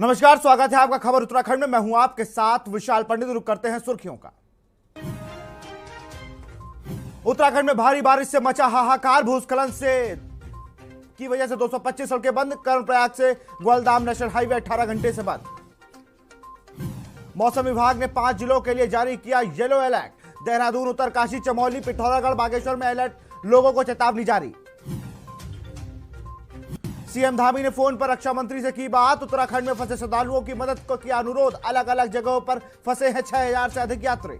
नमस्कार, स्वागत है आपका खबर उत्तराखंड में। मैं हूं आपके साथ विशाल पंडित। रुक करते हैं सुर्खियों का। उत्तराखंड में भारी बारिश से मचा हाहाकार। भूस्खलन की वजह से 225 सड़कें बंद। कर्णप्रयाग से ग्वालदाम नेशनल हाईवे 18 घंटे से बंद। मौसम विभाग ने 5 जिलों के लिए जारी किया येलो अलर्ट। देहरादून, उत्तरकाशी, चमोली, पिथौरागढ़, बागेश्वर में अलर्ट, लोगों को चेतावनी जारी। सीएम धामी ने फोन पर रक्षा मंत्री से की बात। उत्तराखंड में फंसे श्रद्धालुओं की मदद को किया अनुरोध। अलग अलग जगहों पर फंसे हैं 6000 से अधिक यात्री।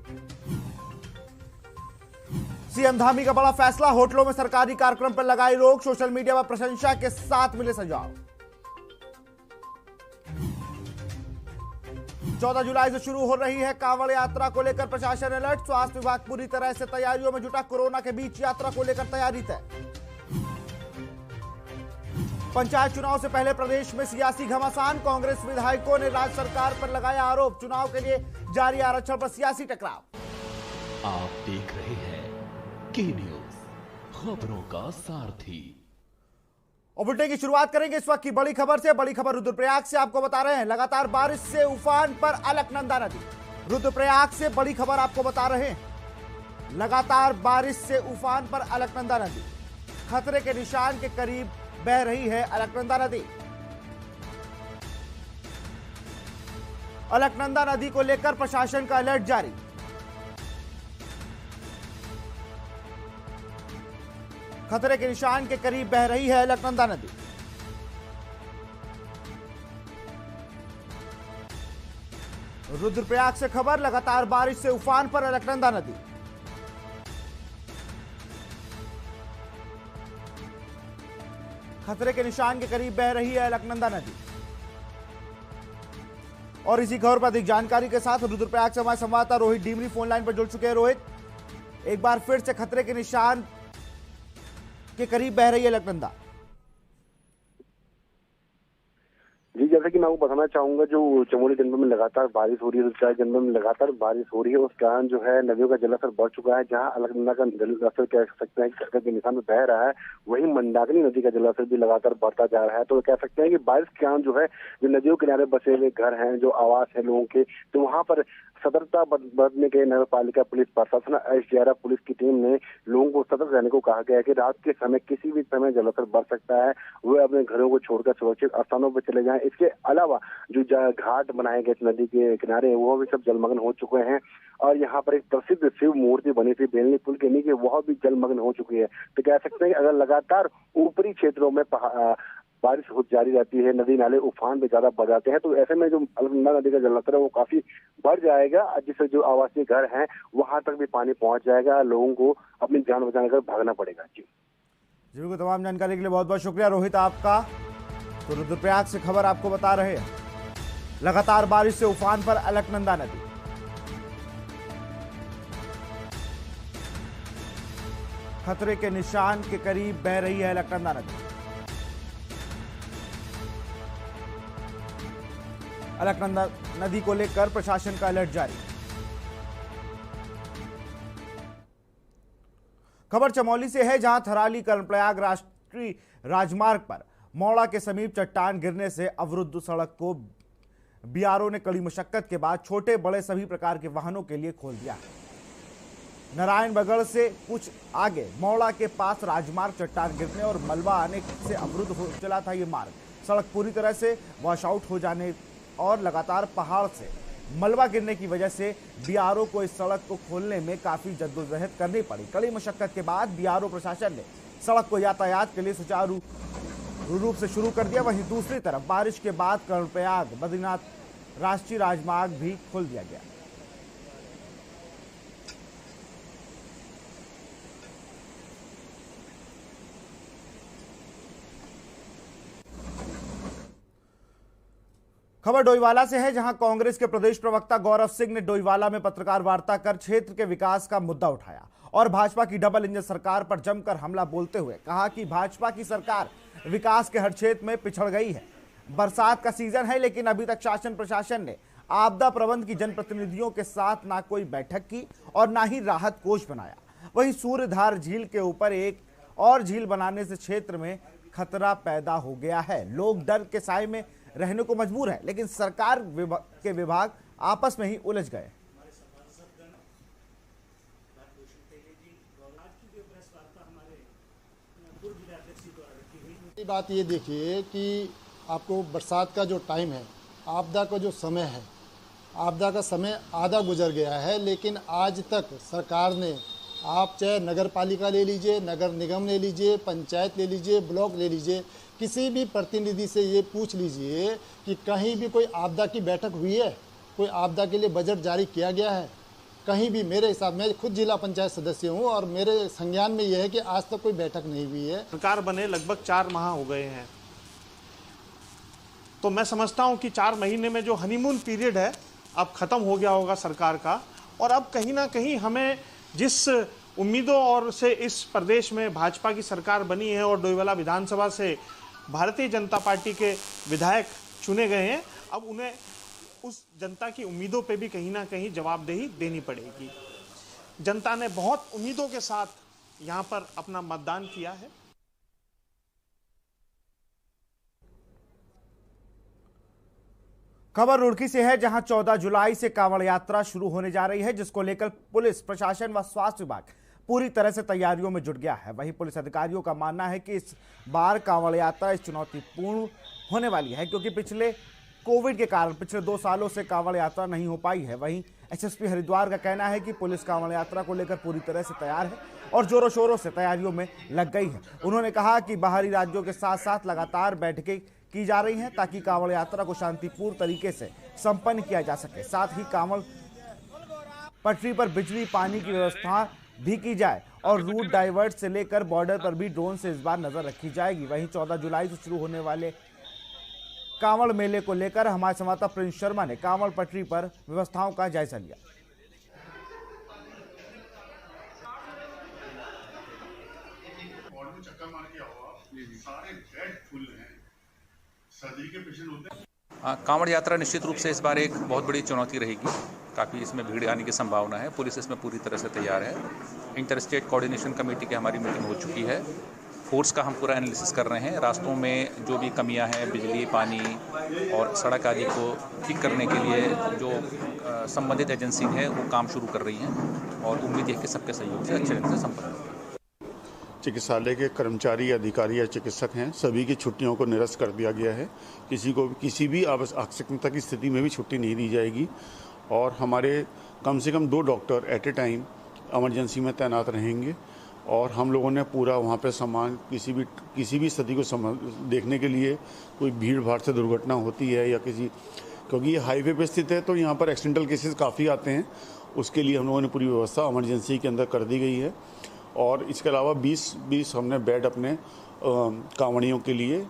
सीएम धामी का बड़ा फैसला। होटलों में सरकारी कार्यक्रम पर लगाई रोक। सोशल मीडिया पर प्रशंसा के साथ मिले सुझाव। 14 जुलाई से शुरू हो रही है कांवड़ यात्रा को लेकर प्रशासन अलर्ट। स्वास्थ्य विभाग पूरी तरह से तैयारियों में जुटा। कोरोना के बीच यात्रा को लेकर तैयारी तय। पंचायत चुनाव से पहले प्रदेश में सियासी घमासान। कांग्रेस विधायकों ने राज्य सरकार पर लगाया आरोप। चुनाव के लिए जारी आरक्षण पर सियासी टकराव। आप देख रहे हैं की न्यूज, खबरों का सारथी। और बुलेटिन की शुरुआत करेंगे इस वक्त की बड़ी खबर से। बड़ी खबर रुद्रप्रयाग से आपको बता रहे हैं। लगातार बारिश से उफान पर अलकनंदा नदी। रुद्रप्रयाग से बड़ी खबर आपको बता रहे हैं। लगातार बारिश से उफान पर अलकनंदा नदी। खतरे के निशान के करीब बह रही है अलकनंदा नदी। अलकनंदा नदी को लेकर प्रशासन का अलर्ट जारी। खतरे के निशान के करीब बह रही है अलकनंदा नदी। रुद्रप्रयाग से खबर। लगातार बारिश से उफान पर अलकनंदा नदी। खतरे के निशान के करीब बह रही है अलकनंदा नदी। और इसी खबर पर अधिक जानकारी के साथ रुद्रप्रयाग से हमारे संवाददाता रोहित डीमरी फोन लाइन पर जुड़ चुके हैं। रोहित, एक बार फिर से खतरे के निशान के करीब बह रही है अलकनंदा। जी, जैसे कि मैं आपको बताना चाहूंगा, जो चमोली जनपद में लगातार बारिश हो रही है, रुद्रप्रयाग जनपद में लगातार बारिश हो रही है, उस कारण जो है नदियों का जलस्तर बढ़ चुका है। जहां अलकनंदा का जलस्तर कह सकते हैं कि खतरे के निशान में बह रहा है, वहीं मंदाकिनी नदी का जलस्तर भी लगातार बढ़ता जा रहा है। तो कह सकते हैं कि बारिश के कारण जो है, जो नदियों किनारे बसे हुए घर हैं, जो आवास है लोगों के, तो वहां पर सतर्कता बरतने के नगर पालिका पुलिस प्रशासन एसडीआरएफ पुलिस की टीम ने लोगों को सतर्क रहने को कहा गया है कि रात के समय किसी भी समय जलस्तर बढ़ सकता है, वे अपने घरों को छोड़कर सुरक्षित स्थानों पर चले जाएं। इसके अलावा जो घाट बनाए गए नदी के किनारे, वो भी सब जलमग्न हो चुके हैं। और यहाँ पर एक प्रसिद्ध शिव मूर्ति बनी थी बेलनी पुल के नीचे, वह भी जलमग्न हो चुकी है। तो कह सकते हैं कि अगर लगातार ऊपरी क्षेत्रों में बारिश जारी रहती है, नदी नाले उफान पे ज्यादा बढ़ जाते हैं, तो ऐसे में जो अलकनंदा नदी का जलस्तर है वो काफी बढ़ जाएगा, जिससे जो आवासीय घर हैं वहां तक भी पानी पहुंच जाएगा। लोगों को अपनी जान बचाने कर भागना पड़ेगा। जी बिल्कुल, तमाम जानकारी के लिए बहुत बहुत शुक्रिया रोहित आपका। तो रुद्रप्रयाग से खबर आपको बता रहे हैं। लगातार बारिश से उफान पर अलकनंदा नदी। खतरे के निशान के करीब बह रही है अलकनंदा नदी। अलकनंदा नदी को लेकर प्रशासन का अलर्ट जारी। खबर चमोली से है, जहां थराली कर्णप्रयाग राष्ट्रीय राजमार्ग पर मौड़ा के समीप चट्टान गिरने से अवरुद्ध सड़क को बीआरओ ने कड़ी मशक्कत के बाद छोटे बड़े सभी प्रकार के वाहनों के लिए खोल दिया है। नारायणबगड़ से कुछ आगे मौड़ा के पास राजमार्ग चट्टान गिरने और मलबा आने से अवरुद्ध हो चला था ये मार्ग। सड़क पूरी तरह से वॉश आउट हो जाने और लगातार पहाड़ से मलबा गिरने की वजह से बीआरओ को इस सड़क को खोलने में काफी जद्दोजहद करनी पड़ी। कड़ी मशक्कत के बाद बीआरओ प्रशासन ने सड़क को यातायात के लिए सुचारू रूप से शुरू कर दिया। वहीं दूसरी तरफ बारिश के बाद कर्णप्रयाग बद्रीनाथ राष्ट्रीय राजमार्ग भी खोल दिया गया। खबर डोईवाला से है, जहां कांग्रेस के प्रदेश प्रवक्ता गौरव सिंह ने डोईवाला में पत्रकार वार्ता कर क्षेत्र के विकास का मुद्दा उठाया और भाजपा की डबल इंजन सरकार पर जमकर हमला बोलते हुए कहा कि भाजपा की सरकार विकास के हर क्षेत्र में पिछड़ गई है। बरसात का सीजन है, लेकिन अभी तक शासन प्रशासन ने आपदा प्रबंध की जनप्रतिनिधियों के साथ ना कोई बैठक की और ना ही राहत कोष बनाया। वहीं सूर्यधार झील के ऊपर एक और झील बनाने से क्षेत्र में खतरा पैदा हो गया है। लोग डर के साए में रहने को मजबूर है, लेकिन सरकार के विभाग आपस में ही उलझ गए। बात ये देखिए कि आपको बरसात का जो टाइम है, आपदा का जो समय है, आपदा का समय आधा गुजर गया है, लेकिन आज तक सरकार ने, आप चाहे नगर पालिका ले लीजिए, नगर निगम ले लीजिए, पंचायत ले लीजिए, ब्लॉक ले लीजिए, किसी भी प्रतिनिधि से ये पूछ लीजिए कि कहीं भी कोई आपदा की बैठक हुई है, कोई आपदा के लिए बजट जारी किया गया है, कहीं भी। मेरे हिसाब में खुद जिला पंचायत सदस्य हूँ और मेरे संज्ञान में यह है कि आज तक कोई बैठक नहीं हुई है। सरकार बने लगभग 4 माह हो गए हैं, तो मैं समझता हूं कि 4 महीने में जो हनीमून पीरियड है अब खत्म हो गया होगा सरकार का, और अब कहीं ना कहीं हमें जिस उम्मीदों और से इस प्रदेश में भाजपा की सरकार बनी है और डोईवाला विधानसभा से भारतीय जनता पार्टी के विधायक चुने गए हैं, अब उन्हें उस जनता की उम्मीदों पे भी कहीं ना कहीं जवाबदेही देनी पड़ेगी। जनता ने बहुत उम्मीदों के साथ यहाँ पर अपना मतदान किया है। खबर रुड़की से है, जहां 14 जुलाई से कांवड़ यात्रा शुरू होने जा रही है, जिसको लेकर पुलिस प्रशासन व स्वास्थ्य विभाग पूरी तरह से तैयारियों में जुट गया है। वहीं पुलिस अधिकारियों का मानना है कि इस बार कांवड़ यात्रा इस चुनौतीपूर्ण होने वाली है, क्योंकि पिछले कोविड के कारण पिछले 2 सालों से कांवड़ यात्रा नहीं हो पाई है। वहीं एसएसपी हरिद्वार का कहना है कि पुलिस कांवड़ यात्रा को लेकर पूरी तरह से तैयार है और जोरों शोरों से तैयारियों में लग गई है। उन्होंने कहा कि बाहरी राज्यों के साथ साथ लगातार बैठकें की जा रही हैं ताकि कांवड़ यात्रा को शांतिपूर्ण तरीके से संपन्न किया जा सके। साथ ही कांवड़ पटरी पर बिजली पानी की व्यवस्था भी की जाए और रूट डाइवर्ट से लेकर बॉर्डर पर भी ड्रोन से इस बार नजर रखी जाएगी। वहीं 14 जुलाई से शुरू होने वाले कांवड़ मेले को लेकर हमारे संवाददाता प्रिंस शर्मा ने कांवड़ पटरी पर व्यवस्थाओं का जायजा लिया। कांवड़ यात्रा निश्चित रूप से इस बार एक बहुत बड़ी चुनौती रहेगी। काफ़ी इसमें भीड़ आने की संभावना है। पुलिस इसमें पूरी तरह से तैयार है। इंटर स्टेट कोऑर्डिनेशन कमेटी की हमारी मीटिंग हो चुकी है। फोर्स का हम पूरा एनालिसिस कर रहे हैं। रास्तों में जो भी कमियां हैं, बिजली, पानी और सड़क आदि को ठीक करने के लिए जो संबंधित एजेंसी है वो काम शुरू कर रही हैं और उम्मीद है कि सबके सहयोग से अच्छे ढंग से संपन्न होगा। चिकित्सालय के कर्मचारी, अधिकारी या चिकित्सक हैं, सभी की छुट्टियों को निरस्त कर दिया गया है। किसी को किसी भी आवश्यकता की स्थिति में भी छुट्टी नहीं दी जाएगी और हमारे कम से कम 2 doctor at A time emergency में तैनात रहेंगे और हम लोगों ने पूरा वहाँ पे सामान किसी भी स्थिति को देखने के लिए, कोई भीड़ भाड़ से दुर्घटना होती है या क्योंकि ये हाईवे पे स्थित है तो यहाँ पर एक्सीडेंटल केसेस काफ़ी आते हैं, उसके लिए हम लोगों ने पूरी व्यवस्था इमरजेंसी के अंदर कर दी गई है। और इसके अलावा 20 हमने बेड अपने कांवड़ियों के लिए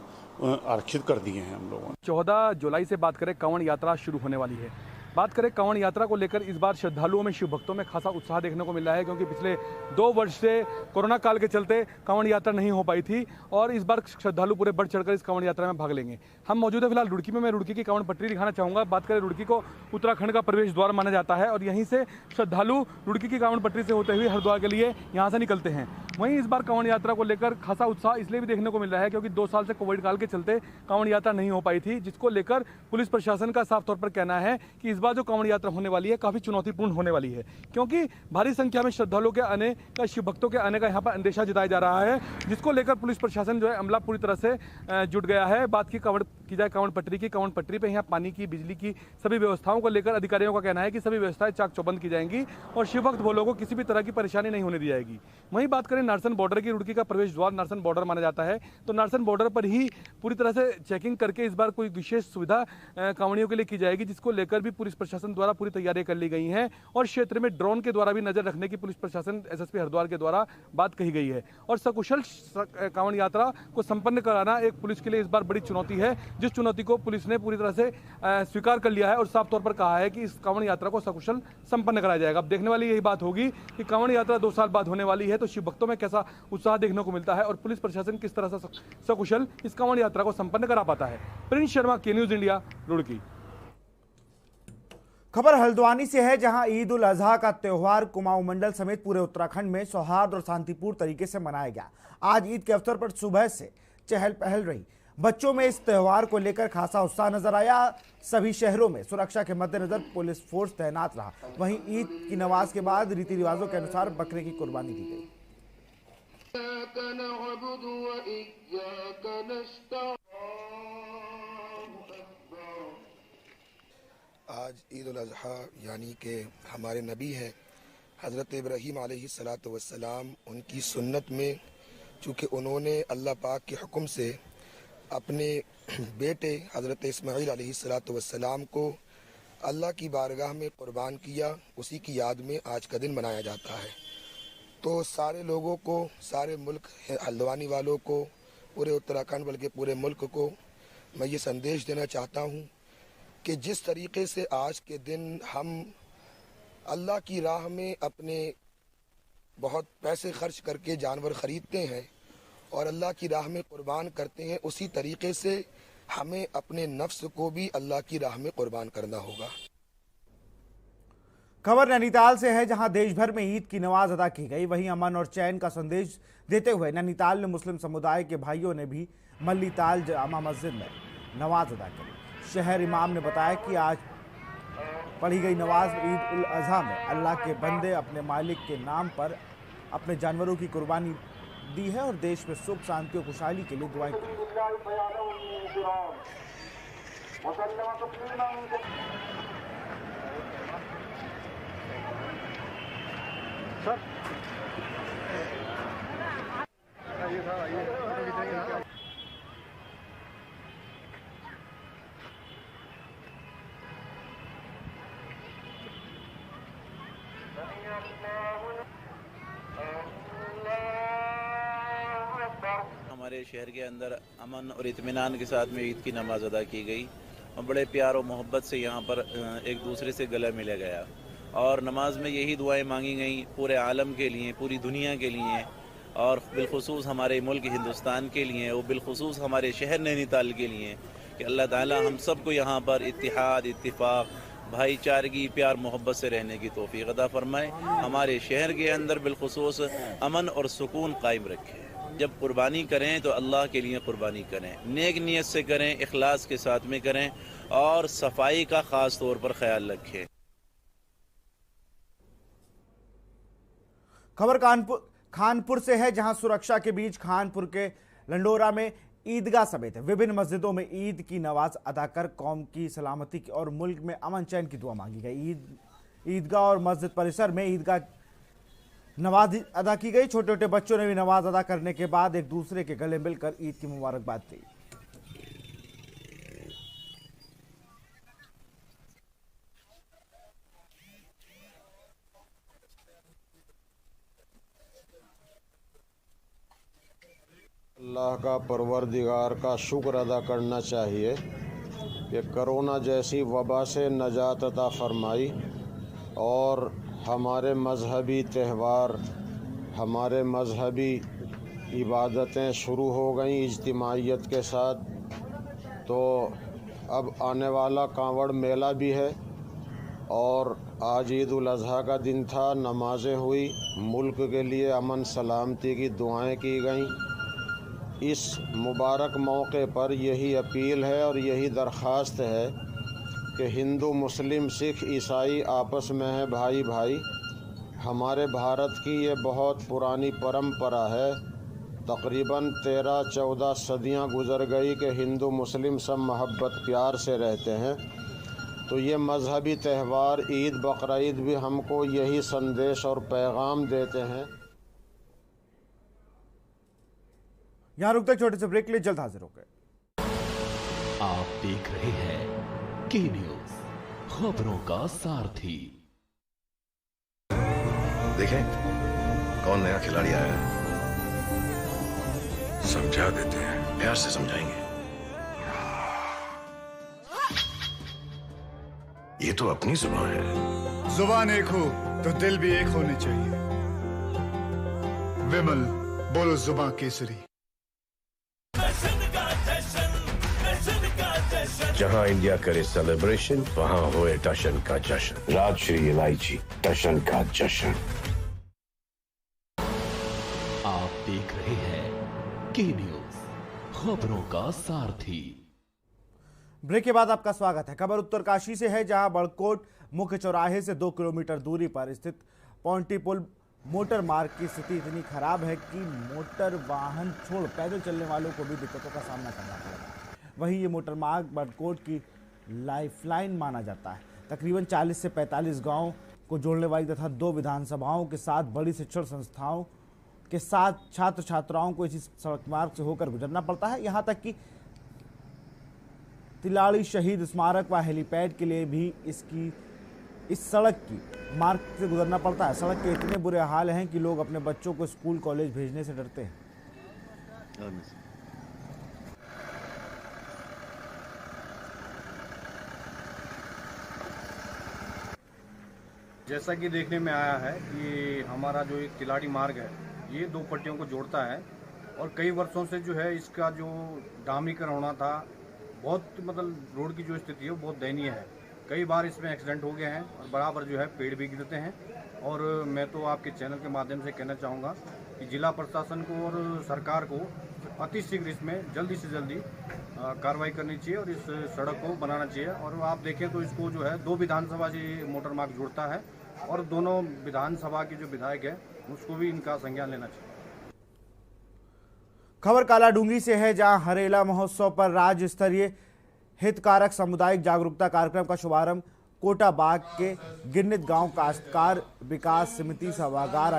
आरक्षित कर दिए हैं हम लोगों ने। 14 जुलाई से बात करें, कांवड़ यात्रा शुरू होने वाली है। बात करें कांवड़ यात्रा को लेकर, इस बार श्रद्धालुओं में, शिव भक्तों में खासा उत्साह देखने को मिल रहा है, क्योंकि पिछले 2 वर्ष से कोरोना काल के चलते कांवड़ यात्रा नहीं हो पाई थी और इस बार श्रद्धालु पूरे बढ़ चढ़कर इस कांवड़ यात्रा में भाग लेंगे। हम मौजूद है फिलहाल रुड़की में। मैं रुड़की की कांवड़ पटरी दिखाना चाहूँगा। बात करें, रुड़की को उत्तराखंड का प्रवेश द्वार माना जाता है और यहीं से श्रद्धालु रुड़की की कांवड़ पटरी से होते हुए हरिद्वार के लिए यहाँ से निकलते हैं। वहीं इस बार कांवड़ यात्रा को लेकर खासा उत्साह इसलिए भी देखने को मिल रहा है क्योंकि 2 साल से कोविड काल के चलते कांवड़ यात्रा नहीं हो पाई थी, जिसको लेकर पुलिस प्रशासन का साफ तौर पर कहना है कि इस बार जो कांवड़ यात्रा होने वाली है काफी चुनौतीपूर्ण होने वाली है, क्योंकि भारी संख्या में श्रद्धालुओं के आने का, शिव भक्तों के आने का यहाँ पर अंदेशा जताया जा रहा है, जिसको लेकर पुलिस प्रशासन जो है अमला पूरी तरह से जुट गया है। बात की जाए कांवड़ पटरी की, कांवड़ पटरी पे यहाँ पानी की, बिजली की सभी व्यवस्थाओं को लेकर अधिकारियों का कहना है कि सभी व्यवस्थाएं चाक चौबंद की जाएंगी और शिव भक्त भोलों को किसी भी तरह की परेशानी नहीं होने दी जाएगी। वहीं बात करें नारसन बॉर्डर की, रुड़की का प्रवेश द्वार नारसन बॉर्डर माना जाता है, तो नारसन बॉर्डर पर ही पूरी तरह से चेकिंग करके इस बार कोई विशेष सुविधा कांवड़ियों के लिए की जाएगी, जिसको लेकर भी पुलिस प्रशासन द्वारा पूरी तैयारी कर ली गई है और क्षेत्र में ड्रोन के द्वारा भी नजर रखने की पुलिस प्रशासन एसएसपी हरिद्वार के द्वारा बात कही गई है। और सकुशल कांवड़ यात्रा को संपन्न कराना एक पुलिस के लिए इस बार बड़ी चुनौती है, जिस चुनौती को पुलिस ने पूरी तरह से स्वीकार कर लिया है और साफ तौर पर कहा है कि इस कांवड़ यात्रा को सकुशल संपन्न कराया जाएगा। अब देखने वाली यही बात होगी कि कांवड़ यात्रा 2 साल बाद होने वाली है, तो शिव भक्तों में कैसा उत्साह देखने को मिलता है और पुलिस प्रशासन किस तरह से सकुशल इस कांवड़ यात्रा को संपन्न करा पाता है। प्रिंस शर्मा, के न्यूज इंडिया, रुड़की। खबर हल्द्वानी से है, जहां ईद उल अजहा का त्योहार कुमाऊं मंडल समेत पूरे उत्तराखंड में सौहार्द और शांतिपूर्ण तरीके से मनाया गया। आज ईद के अवसर पर सुबह से चहल पहल रही। बच्चों में इस त्यौहार को लेकर खासा उत्साह नजर आया। सभी शहरों में सुरक्षा के मद्देनजर पुलिस फोर्स तैनात रहा। वहीं ईद की नमाज के बाद रीति रिवाजों के अनुसार बकरे की कुर्बानी की गई। आज ईद उल अज़हा यानी कि हमारे नबी हैं हज़रत इब्राहीम अलैहिस्सलातु वस्सलाम, उनकी सुन्नत में चूँकि उन्होंने अल्लाह पाक के हुक्म से अपने बेटे हज़रत इस्माईल अलैहिस्सलातु वस्सलाम को अल्लाह की बारगाह में कुर्बान किया, उसी की याद में आज का दिन मनाया जाता है। तो सारे लोगों को, सारे मुल्क हल्द्वानी वालों को, पूरे उत्तराखंड बल्कि पूरे मुल्क को मैं ये संदेश देना चाहता हूँ कि जिस तरीके से आज के दिन हम अल्लाह की राह में अपने बहुत पैसे खर्च करके जानवर ख़रीदते हैं और अल्लाह की राह में कुर्बान करते हैं, उसी तरीके से हमें अपने नफ्स को भी अल्लाह की राह में कुर्बान करना होगा। खबर नैनीताल से है, जहां देश भर में ईद की नमाज अदा की गई। वहीं अमन और चैन का संदेश देते हुए नैनीताल में मुस्लिम समुदाय के भाइयों ने भी मल्लीताल जामा मस्जिद में नमाज अदा की। शहर इमाम ने बताया कि आज पढ़ी गई नमाज ईद उल अज़हा में अल्लाह के बंदे अपने मालिक के नाम पर अपने जानवरों की कुर्बानी दी है और देश में सुख, शांति और खुशहाली के लिए दुआएं की। हमारे शहर के अंदर अमन और इत्मीनान के साथ में ईद की नमाज अदा की गई और बड़े प्यार और मोहब्बत से यहाँ पर एक दूसरे से गला मिला गया और नमाज में यही दुआएं मांगी गई पूरे आलम के लिए, पूरी दुनिया के लिए और बिलखुसूस हमारे मुल्क हिंदुस्तान के लिए और बिलखुसूस हमारे शहर नैनीताल के लिए कि अल्लाह ताला हम सबको यहाँ पर इत्तिहाद, इत्तिफाक, भाईचारगी, प्यार मोहब्बत से रहने की तौफीक अता फरमाए। हमारे शहर के अंदर बिलखुसूस अमन और सुकून कायम रखे। जब कुर्बानी करें तो अल्लाह के लिए कुर्बानी करें, नेक नीयत से करें, इखलास के साथ में करें और सफाई का ख़ास तौर पर ख्याल रखें। खबर खानपुर से है, जहां सुरक्षा के बीच खानपुर के लंडोरा में ईदगाह समेत विभिन्न मस्जिदों में ईद की नमाज अदा कर कौम की सलामती और मुल्क में अमन चैन की दुआ मांगी गई। ईदगाह और मस्जिद परिसर में ईदगाह नमाज अदा की गई। छोटे छोटे बच्चों ने भी नमाज अदा करने के बाद एक दूसरे के गले मिलकर ईद की मुबारकबाद दी। अल्लाह का परवरदिगार का शुक्र अदा करना चाहिए कि कोरोना जैसी वबा से नजात अता फरमाई और हमारे मजहबी त्यौहार, हमारे मजहबी इबादतें शुरू हो गई इज्तिमाइयत के साथ। तो अब आने वाला कांवड़ मेला भी है और आज ईद उल अज़हा का दिन था। नमाजें हुई, मुल्क के लिए अमन सलामती की दुआएं की गईं। इस मुबारक मौके पर यही अपील है और यही दरख्वास्त है कि हिंदू, मुस्लिम, सिख, ईसाई आपस में है भाई भाई। हमारे भारत की ये बहुत पुरानी परंपरा है, तकरीबन 13-14 सदियां गुजर गई कि हिंदू मुस्लिम सब मोहब्बत प्यार से रहते हैं। तो ये मजहबी त्यौहार ईद बकरीद भी हमको यही संदेश और पैगाम देते हैं। यहाँ रुकते छोटे से ब्रेक के लिए, जल्द हाजिर हो गए। आप देख रहे हैं के न्यूज, खबरों का सारथी। देखें कौन नया खिलाड़ी आया है, समझा देते हैं, प्यार से समझाएंगे। ये तो अपनी जुबान है। जुबान एक हो तो दिल भी एक होने चाहिए। विमल, बोलो जुबान केसरी। जहां इंडिया करे सेलिब्रेशन, वहां होए टशन का जश्न। राजश्री इलायची, टशन का जश्न। आप देख रहे हैं के न्यूज, खबरों का सारथी। ब्रेक के बाद आपका स्वागत है। खबर उत्तरकाशी से है, जहां बड़कोट मुख्य चौराहे से 2 किलोमीटर दूरी पर स्थित पॉन्टीपुल मोटर मार्ग की स्थिति इतनी खराब है कि मोटर वाहन छोड़ पैदल चलने वालों को भी दिक्कतों का सामना करना पड़ रहा है। वहीं ये मोटर मार्ग बड़कोट की लाइफलाइन माना जाता है। तकरीबन 40 से 45 गाँव को जोड़ने वाली तथा 2 विधानसभाओं के साथ बड़ी शिक्षण संस्थाओं के साथ छात्र छात्राओं को इसी सड़क मार्ग से होकर गुजरना पड़ता है। यहाँ तक कि तिलाड़ी शहीद स्मारक व हेलीपैड के लिए भी इस सड़क की मार्ग से गुजरना पड़ता है। सड़क के इतने बुरे हाल हैं कि लोग अपने बच्चों को स्कूल कॉलेज भेजने से डरते हैं। जैसा कि देखने में आया है कि हमारा जो एक तिलाड़ी मार्ग है ये 2 पट्टियों को जोड़ता है और कई वर्षों से जो है इसका जो डामरीकरण होना था, बहुत मतलब रोड की जो स्थिति है वो बहुत दयनीय है। कई बार इसमें एक्सीडेंट हो गए हैं और बराबर जो है पेड़ भी गिरते हैं। और मैं तो आपके चैनल के माध्यम से कहना चाहूँगा कि जिला प्रशासन को और सरकार को अतिशीघ्र इसमें जल्दी से जल्दी कार्रवाई करनी चाहिए और इस सड़क को बनाना चाहिए। और आप देखें तो इसको जो है 2 विधानसभा से मोटर मार्ग जुड़ता है और दोनों विधानसभा के जो विधायक है उसको भी इनका संज्ञान लेना चाहिए। खबर कालाडूंगी से है, जहां हरेला महोत्सव पर राज्य स्तरीय हितकारक सामुदायिक जागरूकता कार्यक्रम का शुभारंभ कोटा बाग के गिरनित गांव काश्तकार विकास समिति सभागार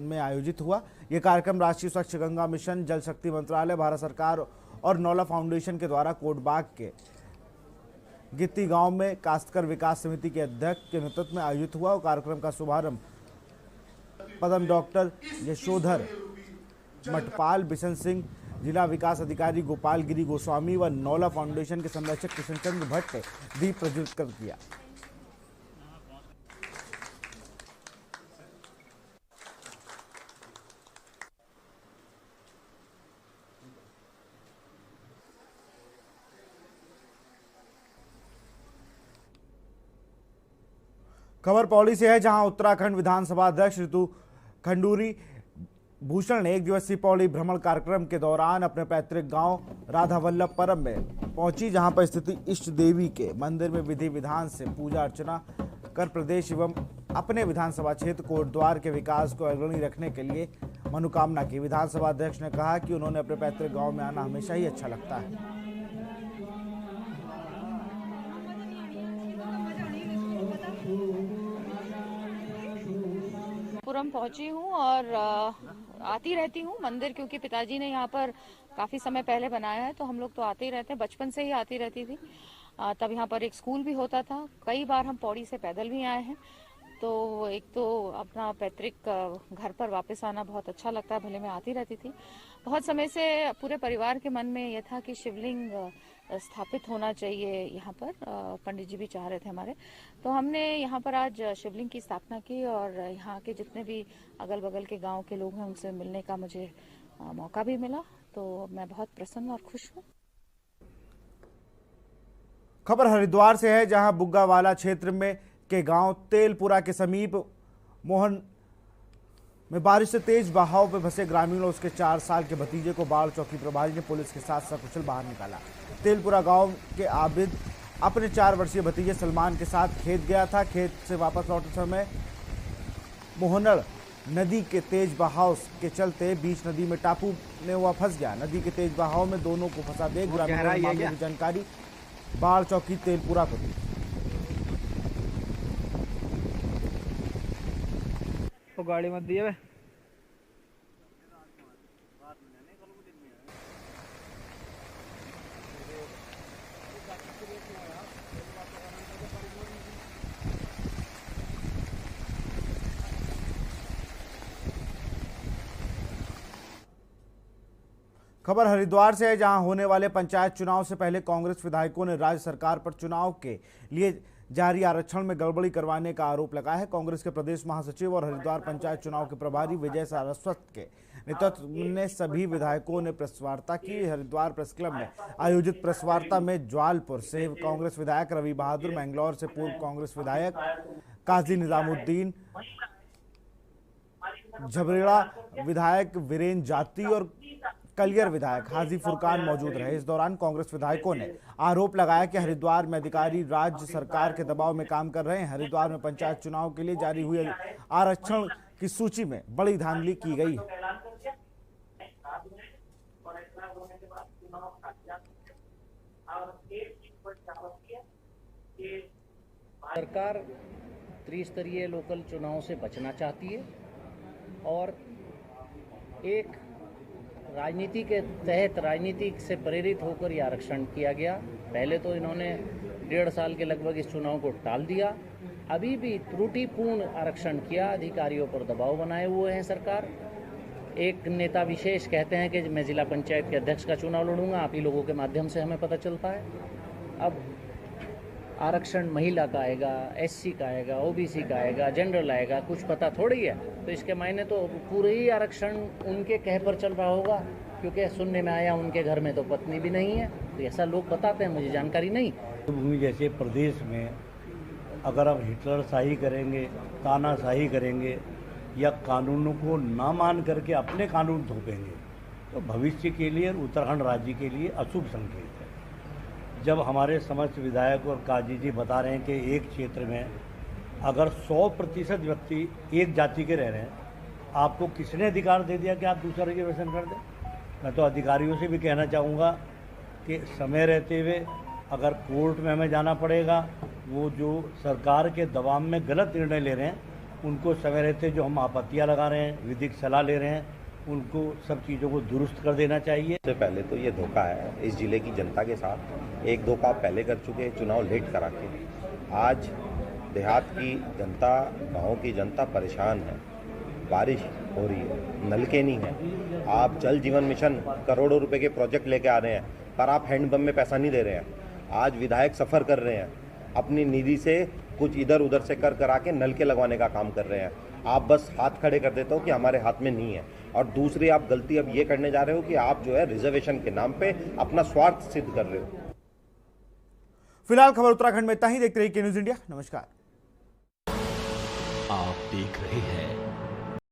में आयोजित हुआ। यह कार्यक्रम राष्ट्रीय स्वच्छ गंगा मिशन, जल शक्ति मंत्रालय, भारत सरकार और नौला फाउंडेशन के द्वारा कोटबाग के गित्ती गांव में काश्तकार विकास समिति के अध्यक्ष के नेतृत्व में आयोजित हुआ। और कार्यक्रम का शुभारंभ पदम डॉक्टर यशोधर मठपाल, बिशन सिंह, जिला विकास अधिकारी गोपाल गिरी गोस्वामी व नौला फाउंडेशन के संरक्षक किशन चंद्र भट्ट ने दीप प्रज्वलित कर किया। खबर पौड़ी से है, जहां उत्तराखंड विधानसभा अध्यक्ष ऋतु खंडूरी भूषण ने 1 दिवसीय पौड़ी भ्रमण कार्यक्रम के दौरान अपने पैतृक गांव राधावल्लभपुरम में पहुंची, जहां पर स्थिति इष्ट देवी के मंदिर में विधि विधान से पूजा अर्चना कर प्रदेश एवं अपने विधानसभा क्षेत्र कोटद्वार के विकास को अग्रणी रखने के लिए मनोकामना की। विधानसभा अध्यक्ष ने कहा कि उन्होंने अपने पैतृक गाँव में आना हमेशा ही अच्छा लगता है। पुरम पहुंची हूँ और आती रहती हूँ मंदिर, क्योंकि पिताजी ने यहाँ पर काफी समय पहले बनाया है, तो हम लोग तो आते ही रहते हैं। बचपन से ही आती रहती थी। तब यहाँ पर एक स्कूल भी होता था। कई बार हम पौड़ी से पैदल भी आए हैं। तो एक तो अपना पैतृक घर पर वापस आना बहुत अच्छा लगता है। भले मैं आती रहती थी। बहुत समय से पूरे परिवार के मन में यह था कि शिवलिंग स्थापित होना चाहिए यहाँ पर। पंडित जी भी चाह रहे थे हमारे, तो हमने यहाँ पर आज शिवलिंग की स्थापना की और यहाँ के जितने भी अगल बगल के गांव के लोग हैं उनसे मिलने का मुझे मौका भी मिला। तो मैं बहुत प्रसन्न और खुश हूँ। खबर हरिद्वार से है, जहां बुग्गावाला क्षेत्र में के गांव तेलपुरा के समीप मोहन में बारिश से तेज बहाव में फंसे ग्रामीण और उसके 4 साल के भतीजे को बाढ़ चौकी प्रभारी ने पुलिस के साथ सकुशल बाहर निकाला। तेलपुरा गांव के आबिद अपने 4 वर्षीय भतीजे सलमान के साथ खेत गया था। खेत से वापस लौटते समय मोहनड़ नदी के तेज बहाव के चलते बीच नदी में टापू में हुआ फंस गया। नदी के तेज बहाव में दोनों को फंसा देख ग्रामीणों ने मामले की जानकारी बाढ़ चौकी तेलपुरा को दी। तो गाड़ी मत दिए वे। खबर हरिद्वार से है, जहां होने वाले पंचायत चुनाव से पहले कांग्रेस विधायकों ने राज्य सरकार पर चुनाव के लिए जारी आरक्षण में गड़बड़ी करवाने का आरोप लगाया है। कांग्रेस के प्रदेश महासचिव और हरिद्वार पंचायत चुनाव के प्रभारी विजय सारस्वत के नेतृत्व में सभी विधायकों ने प्रेस वार्ता की। हरिद्वार प्रेस क्लब में आयोजित प्रेस वार्ता में ज्वालपुर से कांग्रेस विधायक रवि बहादुर, मैंगलोर से पूर्व कांग्रेस विधायक काजी निजामुद्दीन, झबरेड़ा विधायक वीरेन जाती और कलियर विधायक हाजी फुरकान मौजूद रहे। इस दौरान कांग्रेस विधायकों ने आरोप लगाया कि हरिद्वार में अधिकारी राज्य सरकार के दबाव में काम कर रहे हैं। हरिद्वार में पंचायत चुनाव के लिए जारी हुए आरक्षण की सूची में बड़ी धांधली की गई है। सरकार त्रिस्तरीय लोकल चुनाव से बचना चाहती है और एक राजनीति के तहत राजनीति से प्रेरित होकर यह आरक्षण किया गया। पहले तो इन्होंने 1.5 साल के लगभग इस चुनाव को टाल दिया, अभी भी त्रुटिपूर्ण आरक्षण किया, अधिकारियों पर दबाव बनाए हुए हैं सरकार। एक नेता विशेष कहते हैं कि मैं जिला पंचायत के अध्यक्ष का चुनाव लड़ूंगा, आप ही लोगों के माध्यम से हमें पता चलता है। अब आरक्षण महिला का आएगा, एससी का आएगा, ओबीसी का आएगा, जनरल आएगा, कुछ पता थोड़ी है। तो इसके मायने तो पूरे ही आरक्षण उनके कह पर चल रहा होगा, क्योंकि सुनने में आया उनके घर में तो पत्नी भी नहीं है। तो ऐसा लोग बताते हैं, मुझे जानकारी नहीं। भूमि जैसे प्रदेश में अगर आप हिटलर शाही करेंगे, तानाशाही करेंगे या कानूनों को ना मान करके अपने कानून थोपेंगे तो भविष्य के लिए उत्तराखंड राज्य के लिए अशुभ संकेत है। जब हमारे समस्त विधायक और काजी जी बता रहे हैं कि एक क्षेत्र में अगर 100% व्यक्ति एक जाति के रह रहे हैं, आपको किसने अधिकार दे दिया कि आप दूसरा रिजर्वेशन कर दें? मैं तो अधिकारियों से भी कहना चाहूँगा कि समय रहते हुए अगर कोर्ट में हमें जाना पड़ेगा, वो जो सरकार के दबाव में गलत निर्णय ले रहे हैं उनको समय रहते जो हम आपत्तियाँ लगा रहे हैं, विधिक सलाह ले रहे हैं, उनको सब चीज़ों को दुरुस्त कर देना चाहिए। सबसे पहले तो ये धोखा है इस जिले की जनता के साथ। एक धोखा आप पहले कर चुके हैं, चुनाव लेट करा के। आज देहात की जनता, गाँव की जनता परेशान है। बारिश हो रही है, नलके नहीं है। आप जल जीवन मिशन करोड़ों रुपए के प्रोजेक्ट लेके आ रहे हैं, पर आप हैंडपम्प में पैसा नहीं दे रहे हैं। आज विधायक सफ़र कर रहे हैं, अपनी निधि से कुछ इधर उधर से कर करा के नलके लगवाने का काम कर रहे हैं। आप बस हाथ खड़े कर देते हो कि हमारे हाथ में नहीं है। और दूसरी आप गलती अब ये करने जा रहे हो कि आप जो है रिजर्वेशन के नाम पे अपना स्वार्थ सिद्ध कर रहे हो। फिलहाल खबर उत्तराखंड में इतना ही। देखते रहिए के न्यूज़ इंडिया। नमस्कार। आप देख रहे हैं